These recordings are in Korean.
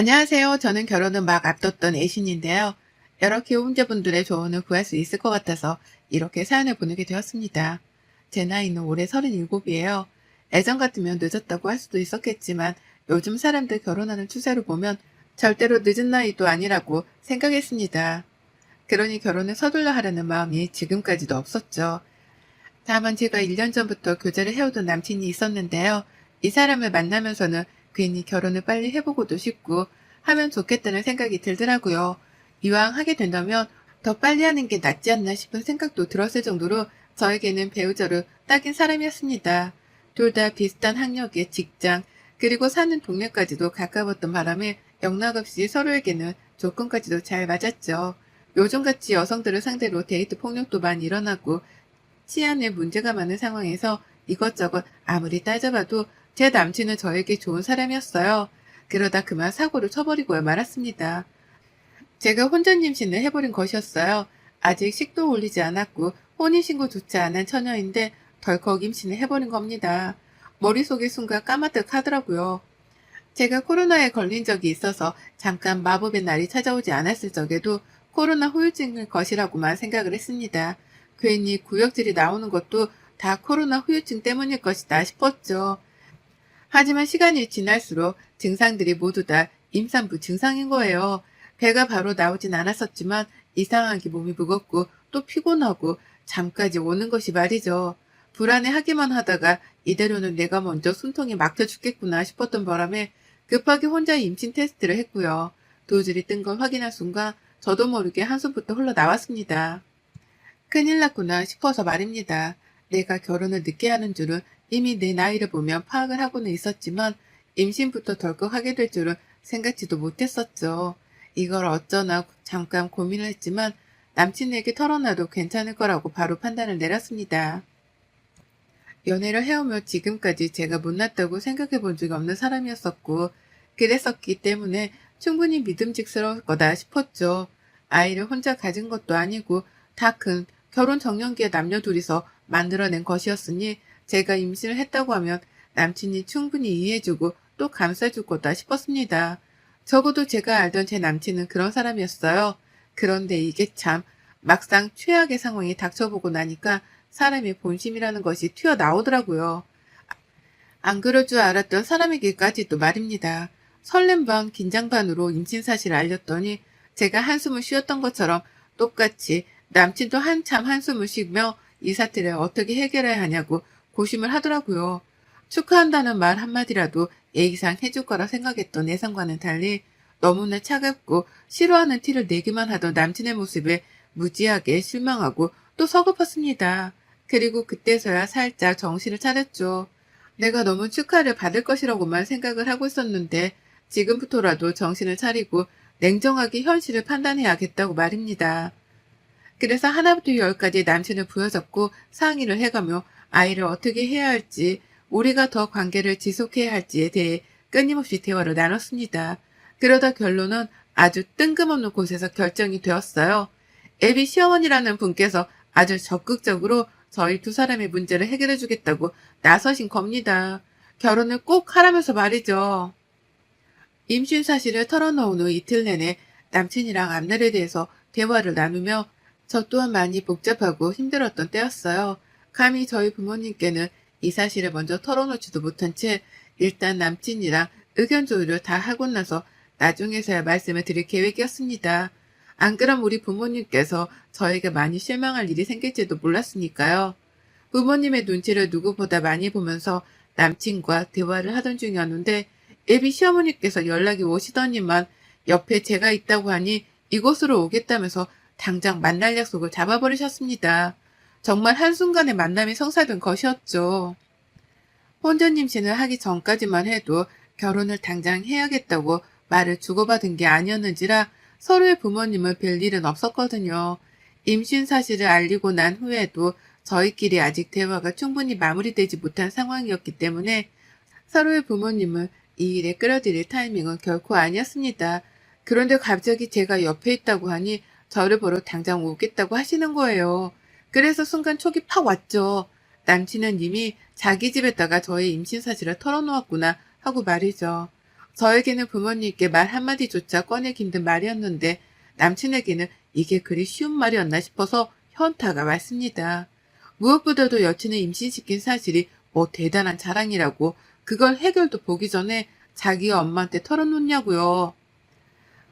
안녕하세요. 저는 결혼을 막 앞뒀던 애신인데요. 여러 기혼자분들의 조언을 구할 수 있을 것 같아서 이렇게 사연을 보내게 되었습니다. 제 나이는 올해 37이에요. 예전 같으면 늦었다고 할 수도 있었겠지만 요즘 사람들 결혼하는 추세를 보면 절대로 늦은 나이도 아니라고 생각했습니다. 그러니 결혼을 서둘러 하려는 마음이 지금까지도 없었죠. 다만 제가 1년 전부터 교제를 해오던 남친이 있었는데요. 이 사람을 만나면서는 괜히 결혼을 빨리 해보고도 싶고 하면 좋겠다는 생각이 들더라고요. 이왕 하게 된다면 더 빨리 하는 게 낫지 않나 싶은 생각도 들었을 정도로 저에게는 배우자로 딱인 사람이었습니다. 둘 다 비슷한 학력의 직장, 그리고 사는 동네까지도 가까웠던 바람에 영락없이 서로에게는 조건까지도 잘 맞았죠. 요즘같이 여성들을 상대로 데이트 폭력도 많이 일어나고 치안에 문제가 많은 상황에서 이것저것 아무리 따져봐도 제 남친은 저에게 좋은 사람이었어요. 그러다 그만 사고를 쳐버리고 말았습니다. 제가 혼전 임신을 해버린 것이었어요. 아직 식도 올리지 않았고 혼인신고조차 안 한 처녀인데 덜컥 임신을 해버린 겁니다. 머릿속이 순간 까마득 하더라고요. 제가 코로나에 걸린 적이 있어서 잠깐 마법의 날이 찾아오지 않았을 적에도 코로나 후유증일 것이라고만 생각을 했습니다. 괜히 구역질이 나오는 것도 다 코로나 후유증 때문일 것이다 싶었죠. 하지만 시간이 지날수록 증상들이 모두 다 임산부 증상인 거예요. 배가 바로 나오진 않았었지만 이상하게 몸이 무겁고 또 피곤하고 잠까지 오는 것이 말이죠. 불안해하기만 하다가 이대로는 내가 먼저 숨통이 막혀 죽겠구나 싶었던 바람에 급하게 혼자 임신 테스트를 했고요. 도질이 뜬 걸 확인한 순간 저도 모르게 한숨부터 흘러나왔습니다. 큰일 났구나 싶어서 말입니다. 내가 결혼을 늦게 하는 줄은 이미 내 나이를 보면 파악을 하고는 있었지만 임신부터 덜컥 하게 될 줄은 생각지도 못했었죠. 이걸 어쩌나 잠깐 고민을 했지만 남친에게 털어놔도 괜찮을 거라고 바로 판단을 내렸습니다. 연애를 해오며 지금까지 제가 못났다고 생각해 본 적이 없는 사람이었었고 그랬었기 때문에 충분히 믿음직스러울 거다 싶었죠. 아이를 혼자 가진 것도 아니고 다 큰 결혼 정년기에 남녀 둘이서 만들어낸 것이었으니 제가 임신을 했다고 하면 남친이 충분히 이해해주고 또 감싸줄 거다 싶었습니다. 적어도 제가 알던 제 남친은 그런 사람이었어요. 그런데 이게 참 막상 최악의 상황이 닥쳐보고 나니까 사람의 본심이라는 것이 튀어나오더라고요. 안 그럴 줄 알았던 사람에게까지도 말입니다. 설렘 반 긴장 반으로 임신 사실을 알렸더니 제가 한숨을 쉬었던 것처럼 똑같이 남친도 한참 한숨을 쉬며 이 사태를 어떻게 해결해야 하냐고 고심을 하더라고요. 축하한다는 말 한마디라도 예의상 해줄 거라 생각했던 예상과는 달리 너무나 차갑고 싫어하는 티를 내기만 하던 남친의 모습에 무지하게 실망하고 또 서글펐습니다. 그리고 그때서야 살짝 정신을 차렸죠. 내가 너무 축하를 받을 것이라고만 생각을 하고 있었는데 지금부터라도 정신을 차리고 냉정하게 현실을 판단해야겠다고 말입니다. 그래서 하나부터 열까지 남친을 부여잡고 상의를 해가며 아이를 어떻게 해야 할지, 우리가 더 관계를 지속해야 할지에 대해 끊임없이 대화를 나눴습니다. 그러다 결론은 아주 뜬금없는 곳에서 결정이 되었어요. 애비 시어머니라는 분께서 아주 적극적으로 저희 두 사람의 문제를 해결해 주겠다고 나서신 겁니다. 결혼을 꼭 하라면서 말이죠. 임신 사실을 털어놓은 후 이틀 내내 남친이랑 앞날에 대해서 대화를 나누며 저 또한 많이 복잡하고 힘들었던 때였어요. 감히 저희 부모님께는 이 사실을 먼저 털어놓지도 못한 채 일단 남친이랑 의견 조율을 다 하고 나서 나중에서야 말씀을 드릴 계획이었습니다. 안 그럼 우리 부모님께서 저에게 많이 실망할 일이 생길지도 몰랐으니까요. 부모님의 눈치를 누구보다 많이 보면서 남친과 대화를 하던 중이었는데 예비 시어머니께서 연락이 오시더니만 옆에 제가 있다고 하니 이곳으로 오겠다면서 당장 만날 약속을 잡아버리셨습니다. 정말 한순간에 만남이 성사된 것이었죠. 혼전 임신을 하기 전까지만 해도 결혼을 당장 해야겠다고 말을 주고받은 게 아니었는지라 서로의 부모님을 뵐 일은 없었거든요. 임신 사실을 알리고 난 후에도 저희끼리 아직 대화가 충분히 마무리되지 못한 상황이었기 때문에 서로의 부모님을 이 일에 끌어들일 타이밍은 결코 아니었습니다. 그런데 갑자기 제가 옆에 있다고 하니 저를 보러 당장 오겠다고 하시는 거예요. 그래서 순간 촉이 팍 왔죠. 남친은 이미 자기 집에다가 저의 임신 사실을 털어놓았구나 하고 말이죠. 저에게는 부모님께 말 한마디조차 꺼내기 힘든 말이었는데 남친에게는 이게 그리 쉬운 말이었나 싶어서 현타가 왔습니다. 무엇보다도 여친을 임신시킨 사실이 뭐 대단한 자랑이라고 그걸 해결도 보기 전에 자기 엄마한테 털어놓냐고요.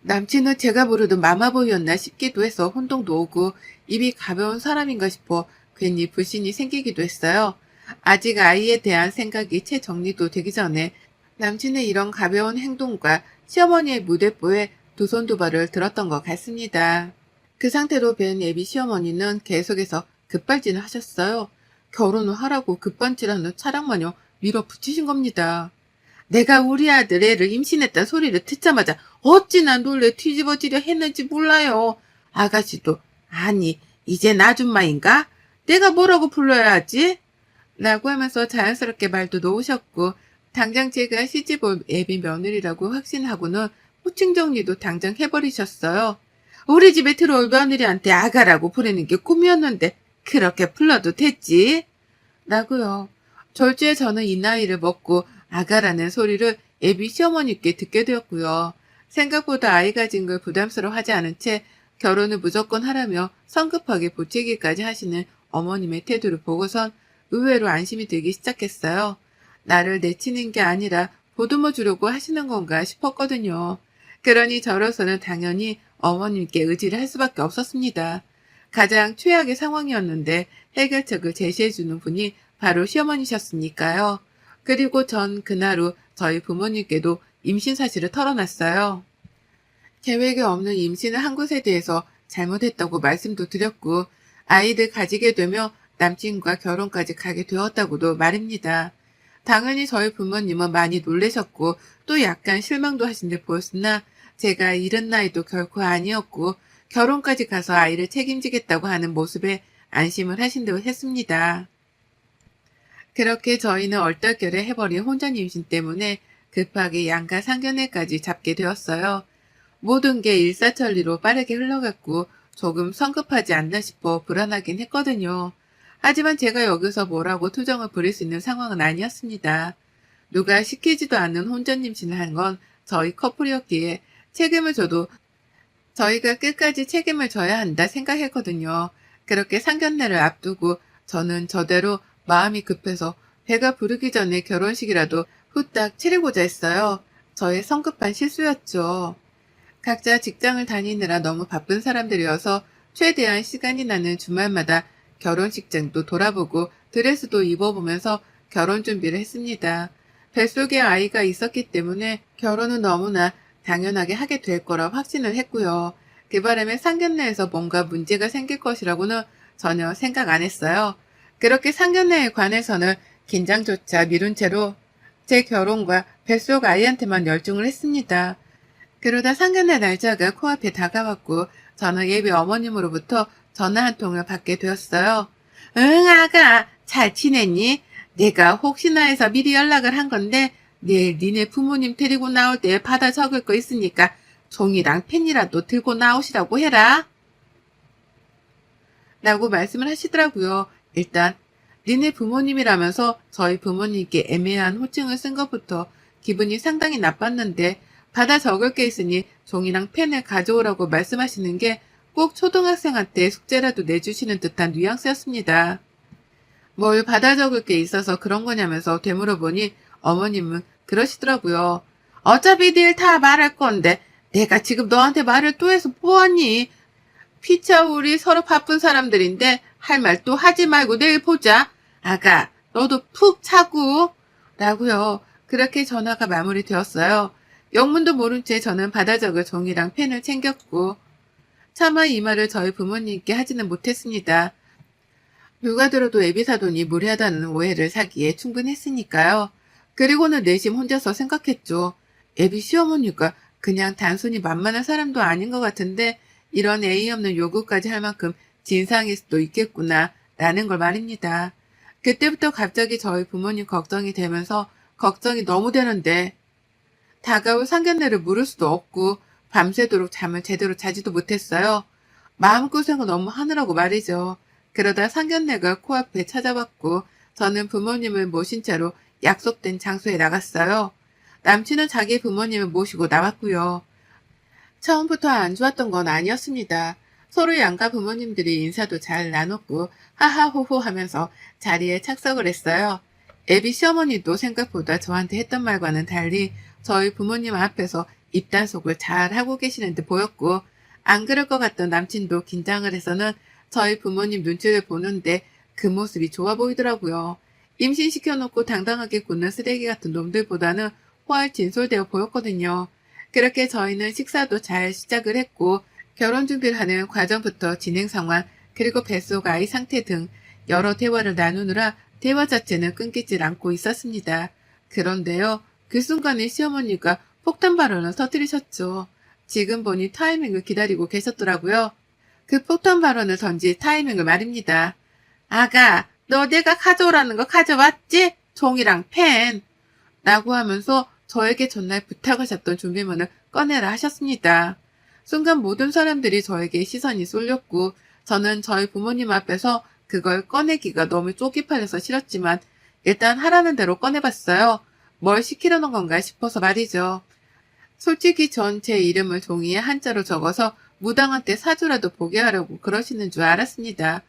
남친은 제가 부르던 마마보이였나 싶기도 해서 혼동도 오고 입이 가벼운 사람인가 싶어 괜히 불신이 생기기도 했어요. 아직 아이에 대한 생각이 채 정리도 되기 전에 남친의 이런 가벼운 행동과 시어머니의 무대뽀에 두 손 두 발을 들었던 것 같습니다. 그 상태로 뵌 예비 시어머니는 계속해서 급발진을 하셨어요. 결혼을 하라고 급발진하는 차량마냥 밀어붙이신 겁니다. 내가 우리 아들 애를 임신했다는 소리를 듣자마자 어찌나 놀래 뒤집어지려 했는지 몰라요. 아가씨도 아니 이젠 아줌마인가? 내가 뭐라고 불러야 하지? 라고 하면서 자연스럽게 말도 놓으셨고 당장 제가 시집올 애비 며느리라고 확신하고는 호칭 정리도 당장 해버리셨어요. 우리 집에 들어올 며느리한테 아가라고 부르는 게 꿈이었는데 그렇게 불러도 됐지? 라고요. 졸지에 저는 이 나이를 먹고 아가라는 소리를 애비 시어머니께 듣게 되었고요. 생각보다 아이 가진 걸 부담스러워하지 않은 채 결혼을 무조건 하라며 성급하게 보채기까지 하시는 어머님의 태도를 보고선 의외로 안심이 들기 시작했어요. 나를 내치는 게 아니라 보듬어 주려고 하시는 건가 싶었거든요. 그러니 저로서는 당연히 어머님께 의지를 할 수밖에 없었습니다. 가장 최악의 상황이었는데 해결책을 제시해주는 분이 바로 시어머니셨으니까요. 그리고 전 그날 후 저희 부모님께도 임신 사실을 털어놨어요. 계획에 없는 임신을 한 것에 대해서 잘못했다고 말씀도 드렸고 아이들 가지게 되며 남친과 결혼까지 가게 되었다고도 말입니다. 당연히 저희 부모님은 많이 놀라셨고 또 약간 실망도 하신 듯 보였으나 제가 이른 나이도 결코 아니었고 결혼까지 가서 아이를 책임지겠다고 하는 모습에 안심을 하신 듯 했습니다. 그렇게 저희는 얼떨결에 해버린 혼전 임신 때문에 급하게 양가 상견례까지 잡게 되었어요. 모든 게 일사천리로 빠르게 흘러갔고 조금 성급하지 않나 싶어 불안하긴 했거든요. 하지만 제가 여기서 뭐라고 투정을 부릴 수 있는 상황은 아니었습니다. 누가 시키지도 않는 혼전 임신을 한 건 저희 커플이었기에 책임을 져도 저희가 끝까지 책임을 져야 한다 생각했거든요. 그렇게 상견례를 앞두고 저는 저대로 마음이 급해서 배가 부르기 전에 결혼식이라도 후딱 치르고자 했어요. 저의 성급한 실수였죠. 각자 직장을 다니느라 너무 바쁜 사람들이어서 최대한 시간이 나는 주말마다 결혼식장도 돌아보고 드레스도 입어보면서 결혼 준비를 했습니다. 뱃속에 아이가 있었기 때문에 결혼은 너무나 당연하게 하게 될 거라 확신을 했고요. 그 바람에 상견례에서 뭔가 문제가 생길 것이라고는 전혀 생각 안 했어요. 그렇게 상견례에 관해서는 긴장조차 미룬 채로 제 결혼과 뱃속 아이한테만 열중을 했습니다. 그러다 상견례 날짜가 코앞에 다가왔고 저는 예비 어머님으로부터 전화 한 통을 받게 되었어요. 응 아가 잘 지냈니? 내가 혹시나 해서 미리 연락을 한 건데 내일 니네 부모님 데리고 나올 때 받아 적을 거 있으니까 종이랑 펜이라도 들고 나오시라고 해라. 라고 말씀을 하시더라고요. 일단 니네 부모님이라면서 저희 부모님께 애매한 호칭을 쓴 것부터 기분이 상당히 나빴는데 받아 적을 게 있으니 종이랑 펜을 가져오라고 말씀하시는 게 꼭 초등학생한테 숙제라도 내주시는 듯한 뉘앙스였습니다. 뭘 받아 적을 게 있어서 그런 거냐면서 되물어보니 어머님은 그러시더라고요. 어차피 닐 다 말할 건데 내가 지금 너한테 말을 또 해서 뭐하니? 피차 우리 서로 바쁜 사람들인데 할 말 또 하지 말고 내일 보자. 아가 너도 푹 자고. 라고요. 그렇게 전화가 마무리되었어요. 영문도 모른 채 저는 받아 적을 종이랑 펜을 챙겼고 차마 이 말을 저희 부모님께 하지는 못했습니다. 누가 들어도 애비 사돈이 무례하다는 오해를 사기에 충분했으니까요. 그리고는 내심 혼자서 생각했죠. 애비 시어머니가 그냥 단순히 만만한 사람도 아닌 것 같은데 이런 예의 없는 요구까지 할 만큼 진상일 수도 있겠구나 라는 걸 말입니다. 그때부터 갑자기 저희 부모님 걱정이 되면서 걱정이 너무 되는데 다가올 상견례를 물을 수도 없고 밤새도록 잠을 제대로 자지도 못했어요. 마음고생을 너무 하느라고 말이죠. 그러다 상견례가 코앞에 찾아왔고 저는 부모님을 모신 채로 약속된 장소에 나갔어요. 남친은 자기 부모님을 모시고 나왔고요. 처음부터 안 좋았던 건 아니었습니다. 서로 양가 부모님들이 인사도 잘 나눴고 하하호호 하면서 자리에 착석을 했어요. 애비 시어머니도 생각보다 저한테 했던 말과는 달리 저희 부모님 앞에서 입단속을 잘 하고 계시는 듯 보였고, 안 그럴 것 같던 남친도 긴장을 해서는 저희 부모님 눈치를 보는데 그 모습이 좋아 보이더라고요. 임신시켜놓고 당당하게 굽는 쓰레기 같은 놈들보다는 훨 진솔되어 보였거든요. 그렇게 저희는 식사도 잘 시작을 했고, 결혼 준비를 하는 과정부터 진행 상황, 그리고 뱃속 아이 상태 등 여러 대화를 나누느라 대화 자체는 끊기질 않고 있었습니다. 그런데요, 그 순간에 시어머니가 폭탄 발언을 터뜨리셨죠. 지금 보니 타이밍을 기다리고 계셨더라고요. 그 폭탄 발언을 던질 타이밍을 말입니다. 아가, 너 내가 가져오라는 거 가져왔지? 종이랑 펜. 라고 하면서 저에게 전날 부탁하셨던 준비물을 꺼내라 하셨습니다. 순간 모든 사람들이 저에게 시선이 쏠렸고, 저는 저희 부모님 앞에서 그걸 꺼내기가 너무 쪽이 팔려서 싫었지만 일단 하라는 대로 꺼내봤어요. 뭘 시키려는 건가 싶어서 말이죠. 솔직히 전 제 이름을 종이에 한자로 적어서 무당한테 사주라도 보게 하려고 그러시는 줄 알았습니다.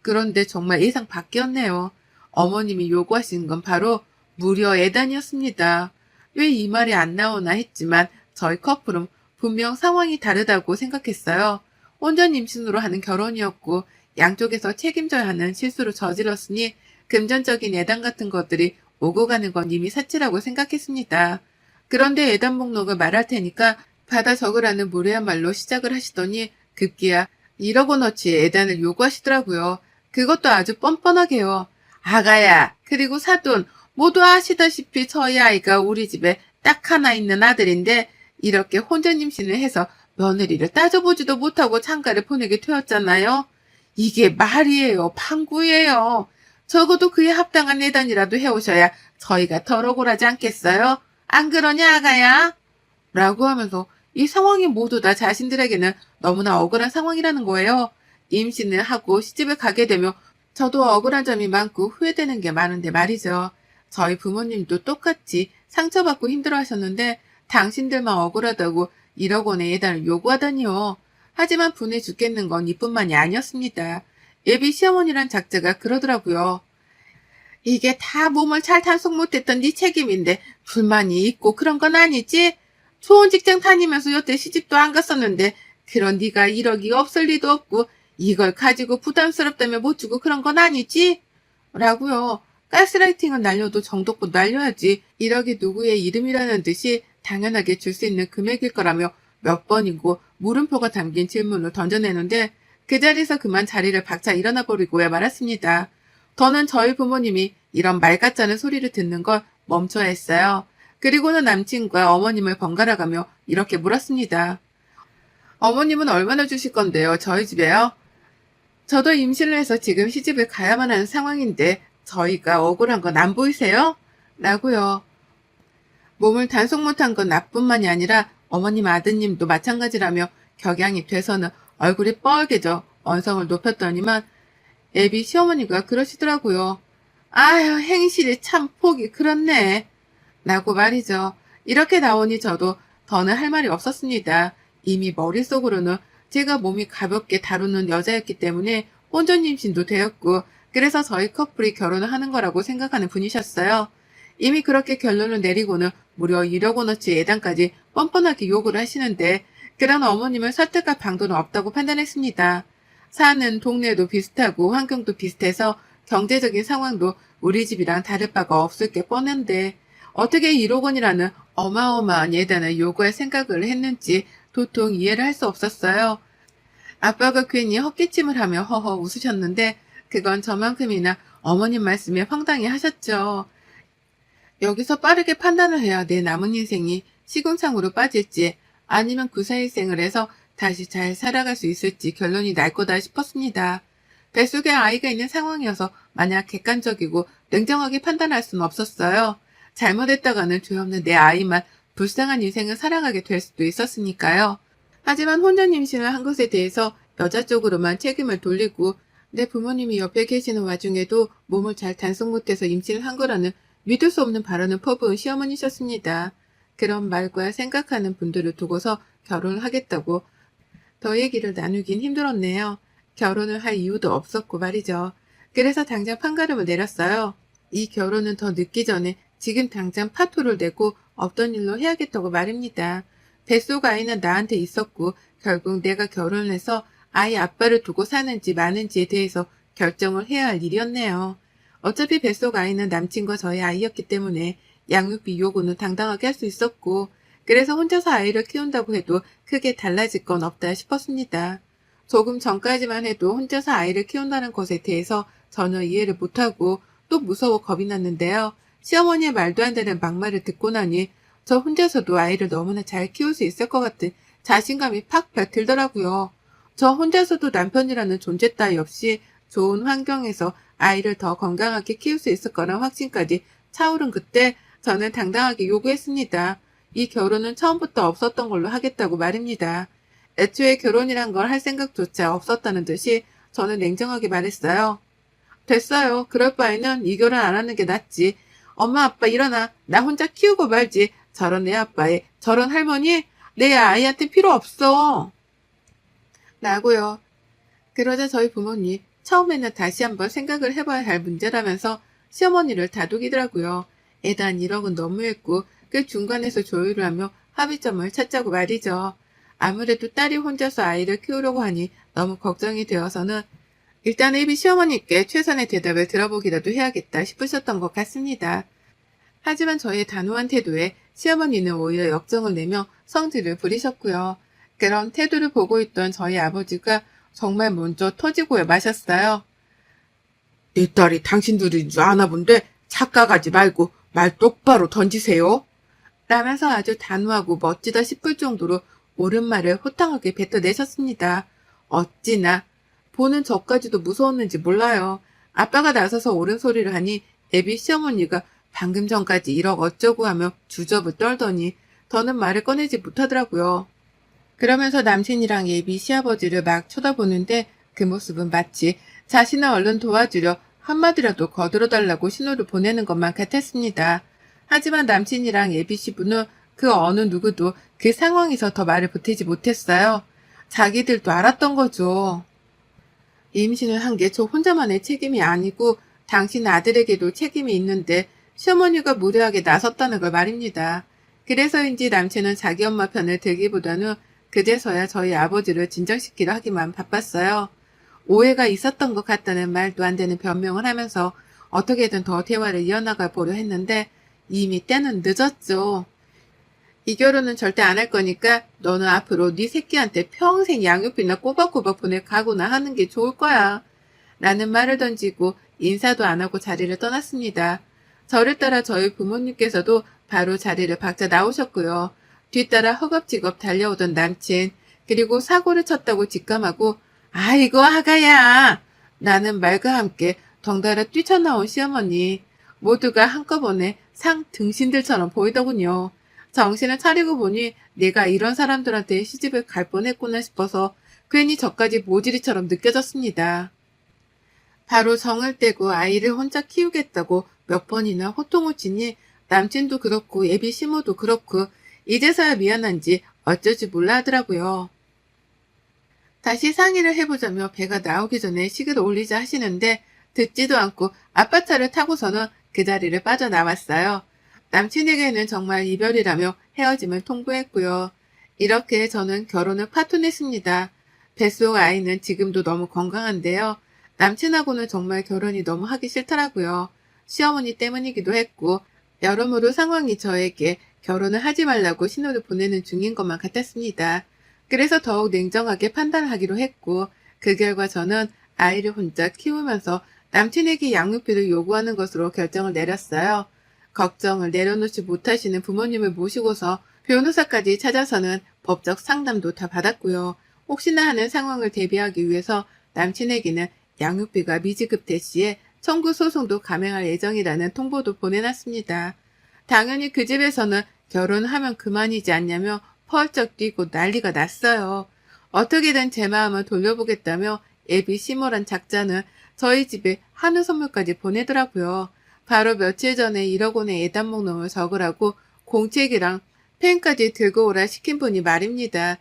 그런데 정말 예상 밖이었네요. 어머님이 요구하신 건 바로 무려 예단이었습니다. 왜 이 말이 안 나오나 했지만 저희 커플은 분명 상황이 다르다고 생각했어요. 혼전 임신으로 하는 결혼이었고 양쪽에서 책임져야 하는 실수를 저질렀으니 금전적인 예단 같은 것들이 오고 가는 건 이미 사치라고 생각했습니다. 그런데 예단 목록을 말할 테니까 받아 적으라는 무례한 말로 시작을 하시더니 급기야 1억 원어치의 예단을 요구하시더라고요. 그것도 아주 뻔뻔하게요. 아가야, 그리고 사돈, 모두 아시다시피 저희 아이가 우리 집에 딱 하나 있는 아들인데 이렇게 혼전 임신을 해서 며느리를 따져보지도 못하고 장가를 보내게 되었잖아요. 이게 말이에요. 방구예요. 적어도 그에 합당한 예단이라도 해오셔야 저희가 덜 억울하지 않겠어요? 안 그러냐, 아가야? 라고 하면서 이 상황이 모두 다 자신들에게는 너무나 억울한 상황이라는 거예요. 임신을 하고 시집을 가게 되면 저도 억울한 점이 많고 후회되는 게 많은데 말이죠. 저희 부모님도 똑같이 상처받고 힘들어하셨는데 당신들만 억울하다고 1억 원의 예단을 요구하다니요. 하지만 분해 죽겠는 건 이뿐만이 아니었습니다. 예비 시어머니란 작자가 그러더라고요. 이게 다 몸을 잘 단속 못했던 네 책임인데 불만이 있고 그런 건 아니지? 좋은 직장 다니면서 여태 시집도 안 갔었는데 그런 네가 1억이 없을 리도 없고 이걸 가지고 부담스럽다며 못 주고 그런 건 아니지? 라고요. 가스라이팅은 날려도 정도껏 날려야지 1억이 누구의 이름이라는 듯이 당연하게 줄 수 있는 금액일 거라며 몇 번이고 물음표가 담긴 질문을 던져내는데 그 자리에서 그만 자리를 박차 일어나 버리고야 말았습니다. 저는 저희 부모님이 이런 말 같자는 소리를 듣는 걸 멈춰야 했어요. 그리고는 남친과 어머님을 번갈아 가며 이렇게 물었습니다. 어머님은 얼마나 주실 건데요? 저희 집에요? 저도 임신을 해서 지금 시집을 가야만 하는 상황인데 저희가 억울한 건 안 보이세요? 라고요. 몸을 단속 못한 건 나뿐만이 아니라 어머님 아드님도 마찬가지라며 격양이 돼서는 얼굴이 뻘개져 언성을 높였더니만 애비 시어머니가 그러시더라고요. 아휴, 행실이 참 폭이 그렇네. 라고 말이죠. 이렇게 나오니 저도 더는 할 말이 없었습니다. 이미 머릿속으로는 제가 몸이 가볍게 다루는 여자였기 때문에 혼전 임신도 되었고 그래서 저희 커플이 결혼을 하는 거라고 생각하는 분이셨어요. 이미 그렇게 결론을 내리고는 무려 1억 원어치 예단까지 뻔뻔하게 요구를 하시는데 그런 어머님을 설득할 방도는 없다고 판단했습니다. 사는 동네도 비슷하고 환경도 비슷해서 경제적인 상황도 우리 집이랑 다를 바가 없을 게 뻔한데 어떻게 1억 원이라는 어마어마한 예단을 요구할 생각을 했는지 도통 이해를 할 수 없었어요. 아빠가 괜히 헛기침을 하며 허허 웃으셨는데 그건 저만큼이나 어머님 말씀에 황당해 하셨죠. 여기서 빠르게 판단을 해야 내 남은 인생이 시궁창으로 빠질지 아니면 구사일생을 해서 다시 잘 살아갈 수 있을지 결론이 날 거다 싶었습니다. 뱃속에 아이가 있는 상황이어서 마냥 객관적이고 냉정하게 판단할 수는 없었어요. 잘못했다가는 죄 없는 내 아이만 불쌍한 인생을 살아가게 될 수도 있었으니까요. 하지만 혼전 임신을 한 것에 대해서 여자 쪽으로만 책임을 돌리고 내 부모님이 옆에 계시는 와중에도 몸을 잘 단속 못해서 임신을 한 거라는 믿을 수 없는 발언을 퍼부은 시어머니셨습니다. 그런 말과 생각하는 분들을 두고서 결혼을 하겠다고 더 얘기를 나누긴 힘들었네요. 결혼을 할 이유도 없었고 말이죠. 그래서 당장 판가름을 내렸어요. 이 결혼은 더 늦기 전에 지금 당장 파토를 내고 없던 일로 해야겠다고 말입니다. 뱃속 아이는 나한테 있었고 결국 내가 결혼을 해서 아이 아빠를 두고 사는지 마는지에 대해서 결정을 해야 할 일이었네요. 어차피 뱃속 아이는 남친과 저의 아이였기 때문에 양육비 요구는 당당하게 할 수 있었고 그래서 혼자서 아이를 키운다고 해도 크게 달라질 건 없다 싶었습니다. 조금 전까지만 해도 혼자서 아이를 키운다는 것에 대해서 전혀 이해를 못하고 또 무서워 겁이 났는데요. 시어머니의 말도 안 되는 막말을 듣고 나니 저 혼자서도 아이를 너무나 잘 키울 수 있을 것 같은 자신감이 팍팍 들더라고요. 저 혼자서도 남편이라는 존재 따위 없이 좋은 환경에서 아이를 더 건강하게 키울 수 있을 거란 확신까지 차오른 그때 저는 당당하게 요구했습니다. 이 결혼은 처음부터 없었던 걸로 하겠다고 말입니다. 애초에 결혼이란 걸 할 생각조차 없었다는 듯이 저는 냉정하게 말했어요. 됐어요. 그럴 바에는 이 결혼 안 하는 게 낫지. 엄마 아빠 일어나. 나 혼자 키우고 말지. 저런 애 아빠에 저런 할머니 내 아이한테 필요 없어. 라고요. 그러자 저희 부모님 처음에는 다시 한번 생각을 해봐야 할 문제라면서 시어머니를 다독이더라고요. 애단 1억은 너무했고 그 중간에서 조율을 하며 합의점을 찾자고 말이죠. 아무래도 딸이 혼자서 아이를 키우려고 하니 너무 걱정이 되어서는 일단 애비 시어머니께 최선의 대답을 들어보기라도 해야겠다 싶으셨던 것 같습니다. 하지만 저의 단호한 태도에 시어머니는 오히려 역정을 내며 성질을 부리셨고요. 그런 태도를 보고 있던 저희 아버지가 정말 먼저 터지고 마셨어요. 내 딸이 당신들인 줄 아나 본데 착각하지 말고 말 똑바로 던지세요. 라면서 아주 단호하고 멋지다 싶을 정도로 옳은 말을 호탕하게 뱉어내셨습니다. 어찌나 보는 저까지도 무서웠는지 몰라요. 아빠가 나서서 옳은 소리를 하니 애비 시어머니가 방금 전까지 1억 어쩌고 하며 주접을 떨더니 더는 말을 꺼내지 못하더라고요. 그러면서 남친이랑 예비 시아버지를 막 쳐다보는데 그 모습은 마치 자신을 얼른 도와주려 한마디라도 거들어달라고 신호를 보내는 것만 같았습니다. 하지만 남친이랑 예비 시부는 그 어느 누구도 그 상황에서 더 말을 보태지 못했어요. 자기들도 알았던 거죠. 임신을 한 게 저 혼자만의 책임이 아니고 당신 아들에게도 책임이 있는데 시어머니가 무례하게 나섰다는 걸 말입니다. 그래서인지 남친은 자기 엄마 편을 들기보다는 그제서야 저희 아버지를 진정시키려 하기만 바빴어요. 오해가 있었던 것 같다는 말도 안 되는 변명을 하면서 어떻게든 더 대화를 이어나가 보려 했는데 이미 때는 늦었죠. 이 결혼은 절대 안 할 거니까 너는 앞으로 네 새끼한테 평생 양육비나 꼬박꼬박 보낼 각오나 하는 게 좋을 거야. 라는 말을 던지고 인사도 안 하고 자리를 떠났습니다. 저를 따라 저희 부모님께서도 바로 자리를 박차 나오셨고요. 뒤따라 허겁지겁 달려오던 남친, 그리고 사고를 쳤다고 직감하고 아이고 아가야! 라는 말과 함께 덩달아 뛰쳐나온 시어머니, 모두가 한꺼번에 상 등신들처럼 보이더군요. 정신을 차리고 보니 내가 이런 사람들한테 시집을 갈 뻔했구나 싶어서 괜히 저까지 모질이처럼 느껴졌습니다. 바로 정을 떼고 아이를 혼자 키우겠다고 몇 번이나 호통을 치니 남친도 그렇고 예비 시모도 그렇고 이제서야 미안한지 어쩔 줄 몰라 하더라고요. 다시 상의를 해보자며 배가 나오기 전에 식을 올리자 하시는데 듣지도 않고 아빠 차를 타고서는 그 자리를 빠져나왔어요. 남친에게는 정말 이별이라며 헤어짐을 통보했고요. 이렇게 저는 결혼을 파토냈습니다. 뱃속 아이는 지금도 너무 건강한데요. 남친하고는 정말 결혼이 너무 하기 싫더라고요. 시어머니 때문이기도 했고 여러모로 상황이 저에게 결혼을 하지 말라고 신호를 보내는 중인 것만 같았습니다. 그래서 더욱 냉정하게 판단하기로 했고 그 결과 저는 아이를 혼자 키우면서 남친에게 양육비를 요구하는 것으로 결정을 내렸어요. 걱정을 내려놓지 못하시는 부모님을 모시고서 변호사까지 찾아서는 법적 상담도 다 받았고요. 혹시나 하는 상황을 대비하기 위해서 남친에게는 양육비가 미지급될 시에 청구 소송도 감행할 예정이라는 통보도 보내놨습니다. 당연히 그 집에서는 결혼하면 그만이지 않냐며 펄쩍 뛰고 난리가 났어요. 어떻게든 제 마음을 돌려보겠다며 애비 시모란 작자는 저희 집에 한우 선물까지 보내더라고요. 바로 며칠 전에 1억 원의 예단목록을 적으라고 공책이랑 펜까지 들고 오라 시킨 분이 말입니다.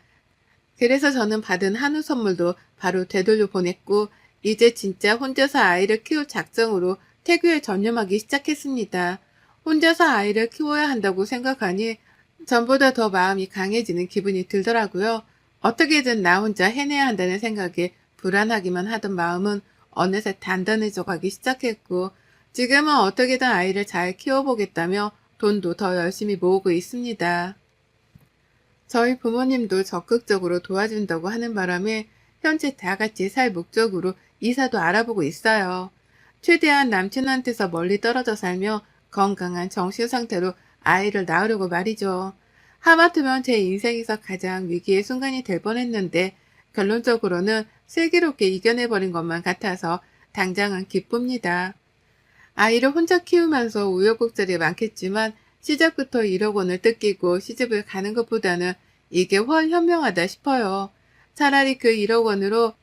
그래서 저는 받은 한우 선물도 바로 되돌려 보냈고 이제 진짜 혼자서 아이를 키울 작정으로 태교에 전념하기 시작했습니다. 혼자서 아이를 키워야 한다고 생각하니 전보다 더 마음이 강해지는 기분이 들더라고요. 어떻게든 나 혼자 해내야 한다는 생각에 불안하기만 하던 마음은 어느새 단단해져 가기 시작했고 지금은 어떻게든 아이를 잘 키워보겠다며 돈도 더 열심히 모으고 있습니다. 저희 부모님도 적극적으로 도와준다고 하는 바람에 현재 다 같이 살 목적으로 이사도 알아보고 있어요. 최대한 남친한테서 멀리 떨어져 살며 건강한 정신 상태로 아이를 낳으려고 말이죠. 하마터면 제 인생에서 가장 위기의 순간이 될 뻔했는데 결론적으로는 슬기롭게 이겨내버린 것만 같아서 당장은 기쁩니다. 아이를 혼자 키우면서 우여곡절이 많겠지만 시작부터 1억 원을 뜯기고 시집을 가는 것보다는 이게 훨 현명하다 싶어요. 차라리 그 1억 원으로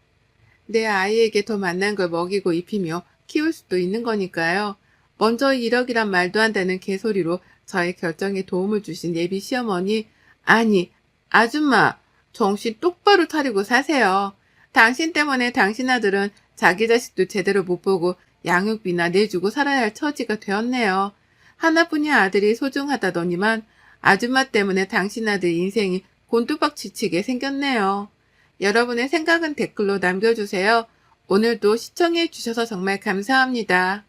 내 아이에게 더 맛난 걸 먹이고 입히며 키울 수도 있는 거니까요. 먼저 1억이란 말도 안 되는 개소리로 저의 결정에 도움을 주신 예비 시어머니, 아니, 아줌마, 정신 똑바로 차리고 사세요. 당신 때문에 당신 아들은 자기 자식도 제대로 못 보고 양육비나 내주고 살아야 할 처지가 되었네요. 하나뿐인 아들이 소중하다더니만 아줌마 때문에 당신 아들 인생이 곤두박 지치게 생겼네요. 여러분의 생각은 댓글로 남겨주세요. 오늘도 시청해 주셔서 정말 감사합니다.